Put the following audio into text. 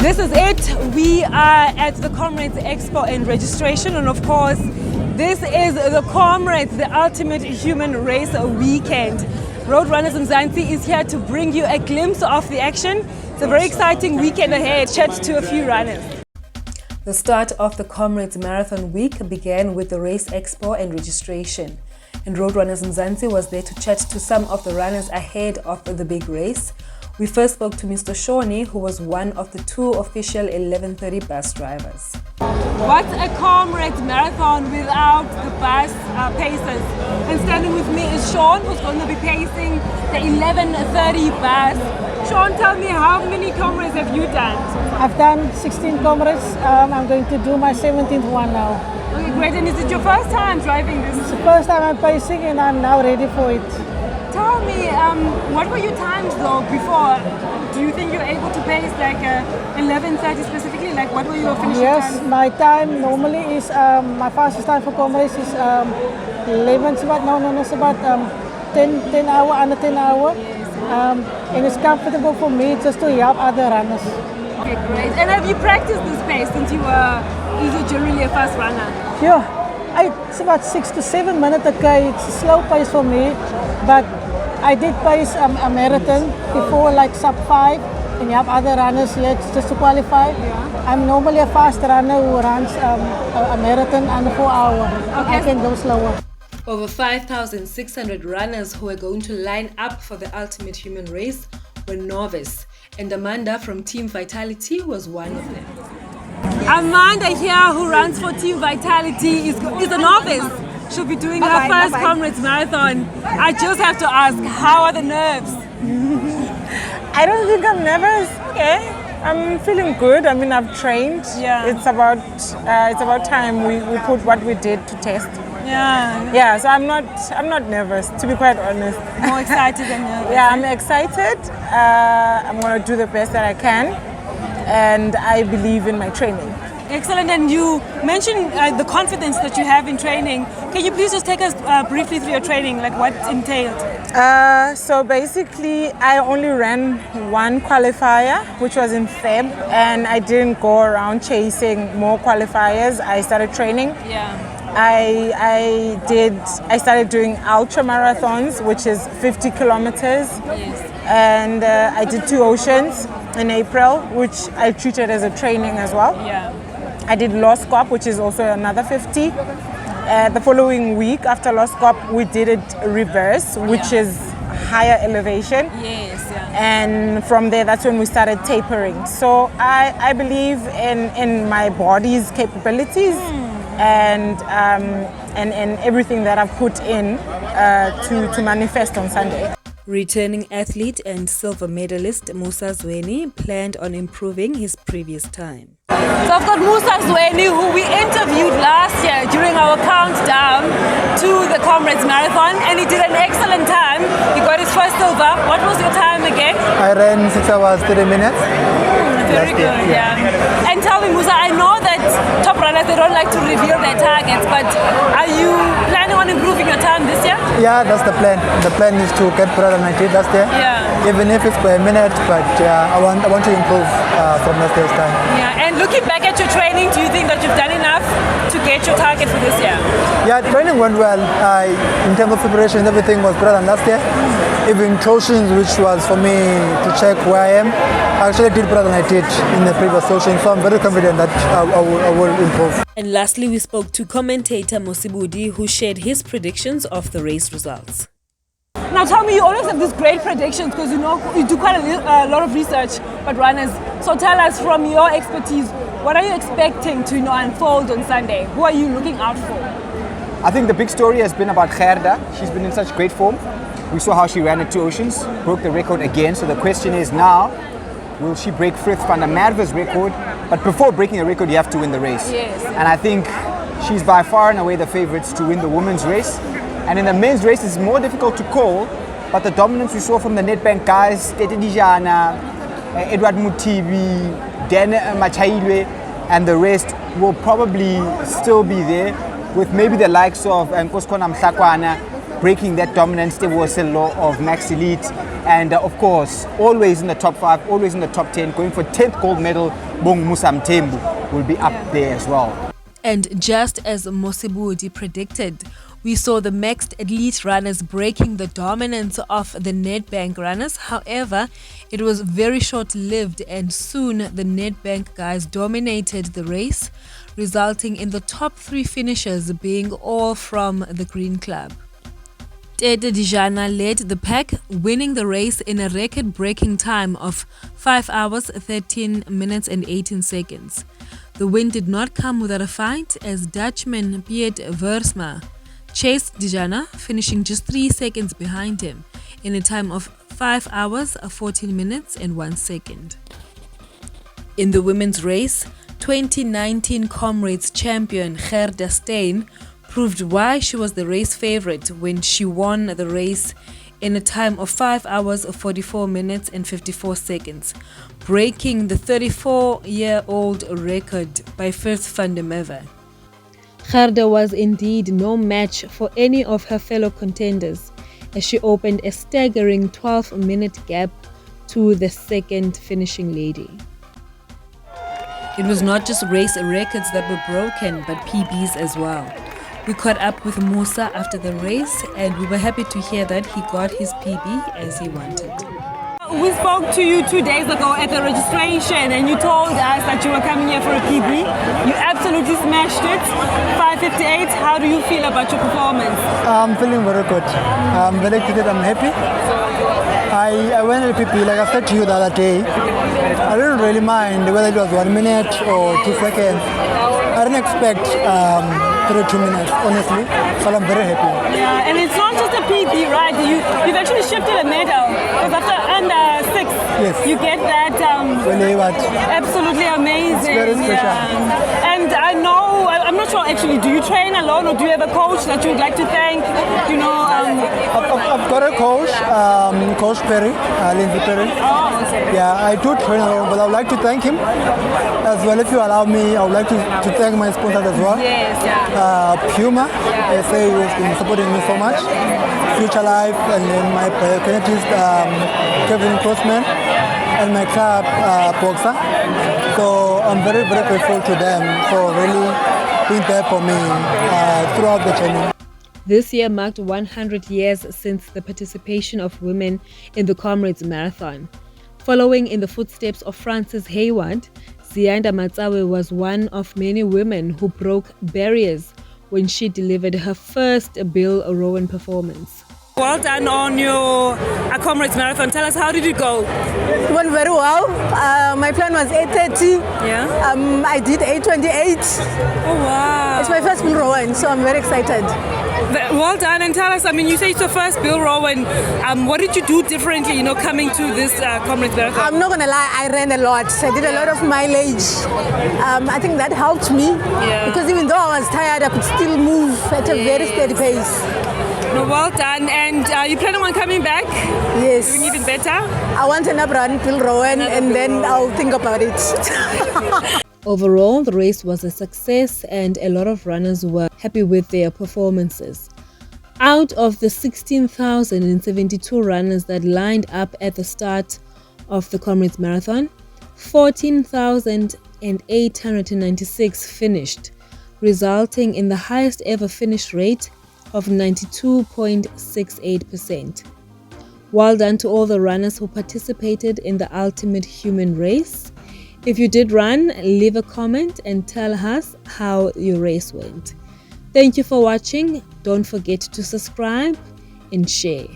This is it. We are at the Comrades Expo and registration, and of course, this is the Comrades, the ultimate human race weekend. Roadrunners Mzansi is here to bring you a glimpse of the action. It's a very exciting weekend ahead. Chat to a few runners. The start of the Comrades Marathon week began with the Race Expo and registration. And Roadrunners Mzansi was there to chat to some of the runners ahead of the big race. We first spoke to Mr. Shawnee, who was one of the two official 11:30 bus drivers. What's a Comrades Marathon without the bus pacers? And standing with me is Sean, who's going to be pacing the 11:30 bus. Sean, tell me, how many Comrades have you done? I've done 16 Comrades. I'm going to do my 17th one now. Okay, great. And is it your first time driving this? It's the first time I'm pacing and I'm now ready for it. Tell me, what were your times though before? Do you think you're able to pace like 11:30 specifically? Like what were your finishing times? Yes, my time normally is, my fastest time for Comrades is 11, it's about, it's about 10 hour, under 10 hour. Yes. And it's comfortable for me just to help other runners. Okay, great. And have you practiced this pace since you were generally a fast runner? Yeah, it's about 6 to 7 minutes, okay. It's a slow pace for me, but I did pace a marathon before, like sub 5, and you have other runners here just to qualify. Yeah. I'm normally a fast runner who runs a marathon under 4 hours. Okay. I can go slower. Over 5,600 runners who were going to line up for the ultimate human race were novice, and Amanda from Team Vitality was one of them. Amanda here, who runs for Team Vitality, is a novice. She'll be doing her first Comrades Marathon. I just have to ask, how are the nerves? I don't think I'm nervous. Okay, I'm feeling good. I mean, I've trained. Yeah. It's about time we put what we did to test. Yeah. Yeah. So I'm not nervous, to be quite honest. More excited than nervous. Yeah, I'm excited. I'm gonna do the best that I can, and I believe in my training. Excellent. And you mentioned the confidence that you have in training. Can you please just take us briefly through your training, like what entailed? So basically, I only ran one qualifier, which was in Feb, and I didn't go around chasing more qualifiers. I started training. Yeah. I started doing ultra marathons, which is 50 kilometers. Yes. And I did 2 oceans in April, which I treated as a training as well. Yeah. I did Lost Cop, which is also another 50. The following week after Lost Cop, we did it reverse, which is higher elevation. Yes. Yeah. And from there, that's when we started tapering. So I believe in my body's capabilities and everything that I've put in to manifest on Sunday. Returning athlete and silver medalist Musa Zweni planned on improving his previous time. So I've got Musa Zweni, who we interviewed last year during our countdown to the Comrades Marathon, and he did an excellent time. He got his first silver. What was your time again? I ran 6 hours 30 minutes. Very good, yeah. And tell me, Musa, I know that top runners, they don't like to reveal their targets, but are you planning on improving your time this year? Yeah, that's the plan. The plan is to get better than I did last year. Yeah. Even if it's by a minute, but I want to improve from last year's time. Yeah, and looking back at your training, do you think that you've done enough to get your target for this year? Yeah, training went well. In terms of preparation, everything was better than last year. Even cautions, which was for me to check where I am, I actually did better than I did in the previous session, so I'm very confident that I will improve. And lastly, we spoke to commentator Mosibudi, who shared his predictions of the race results. Now tell me, you always have these great predictions because you know you do quite a lot of research about runners. So tell us, from your expertise, what are you expecting to unfold on Sunday? Who are you looking out for? I think the big story has been about Gerda. She's been in such great form. We saw how she ran at 2 oceans, broke the record again. So the question is now, will she break Frith van der Merwe's record? But before breaking the record, you have to win the race. Yes. And I think she's by far and away the favorites to win the women's race. And in the men's race, it's more difficult to call, but the dominance we saw from the Nedbank guys, Tete Dijana, Edward Mutibi, Dan Machailwe, and the rest will probably still be there, with maybe the likes of Nkoskona Mhlakwana breaking that dominance law of Max Elite, and of course, always in the top 5, always in the top 10, going for 10th gold medal. Bong Musam Tembu will be up there as well. And just as Mosebudi predicted, we saw the mixed elite runners breaking the dominance of the Nedbank runners. However, it was very short-lived, and soon the Nedbank guys dominated the race, resulting in the top 3 finishers being all from the Green Club. Tete Dijana led the pack, winning the race in a record-breaking time of 5 hours, 13 minutes and 18 seconds. The win did not come without a fight, as Dutchman Piet Versma chased Dijana, finishing just 3 seconds behind him in a time of 5 hours, 14 minutes and 1 second. In the women's race, 2019 Comrades champion Gerda Steyn proved why she was the race favorite when she won the race in a time of 5 hours, 44 minutes and 54 seconds, breaking the 34-year-old record by Firth van der Merwe. Gerda was indeed no match for any of her fellow contenders, as she opened a staggering 12-minute gap to the second finishing lady. It was not just race records that were broken, but PBs as well. We caught up with Musa after the race, and we were happy to hear that he got his PB as he wanted. We spoke to you 2 days ago at the registration, and you told us that you were coming here for a PB. You absolutely smashed it. 5:58. How do you feel about your performance? I'm feeling very good. I'm very excited. I'm happy. I went to PB, like I said to you the other day. I didn't really mind whether it was 1 minute or 2 seconds. I didn't expect 32 minutes, honestly, but I'm very happy. Yeah, and it's not just a PB, right? You've actually shifted a medal, because after under 6, Yes. you get that Really, what? absolutely amazing. It's very special. And I know, I'm not sure actually, do you train alone or do you have a coach that you would like to thank? You know, I've got a coach, Coach Perry, Lindsay Perry. oh, okay. Yeah, I do train alone, but I would like to thank him as well. If you allow me, I would like to thank my sponsors as well. Yes, yeah. Puma, SA, who has been supporting me so much. Future Life, and then my biokinetist, Kevin Crossman, and my club, Boxer. So I'm very, very grateful to them for really being there for me throughout the journey. This year marked 100 years since the participation of women in the Comrades Marathon. Following in the footsteps of Frances Hayward, Ziyanda Matsawe was one of many women who broke barriers when she delivered her first Bill Rowan performance. Well done on your Comrades Marathon. Tell us, how did it go? It went very well. My plan was 8:30. Yeah? I did 8:28. Oh, wow. It's my first Bill Rowan, so I'm very excited. Well done, and tell us, I mean, you say it's your first Bill Rowan. What did you do differently, you know, coming to this Comrades Marathon? I'm not gonna lie, I ran a lot. I did a lot of mileage. I think that helped me, because even though I was tired, I could still move at a very steady pace. No, well done. And you planning on coming back? Yes. Doing even better? I want another run, Bill Rowan, and then I'll think about it. Overall, the race was a success, and a lot of runners were happy with their performances. Out of the 16,072 runners that lined up at the start of the Comrades Marathon, 14,896 finished, resulting in the highest ever finish rate of 92.68%. Well done to all the runners who participated in the ultimate human race. If you did run, leave a comment and tell us how your race went. Thank you for watching. Don't forget to subscribe and share.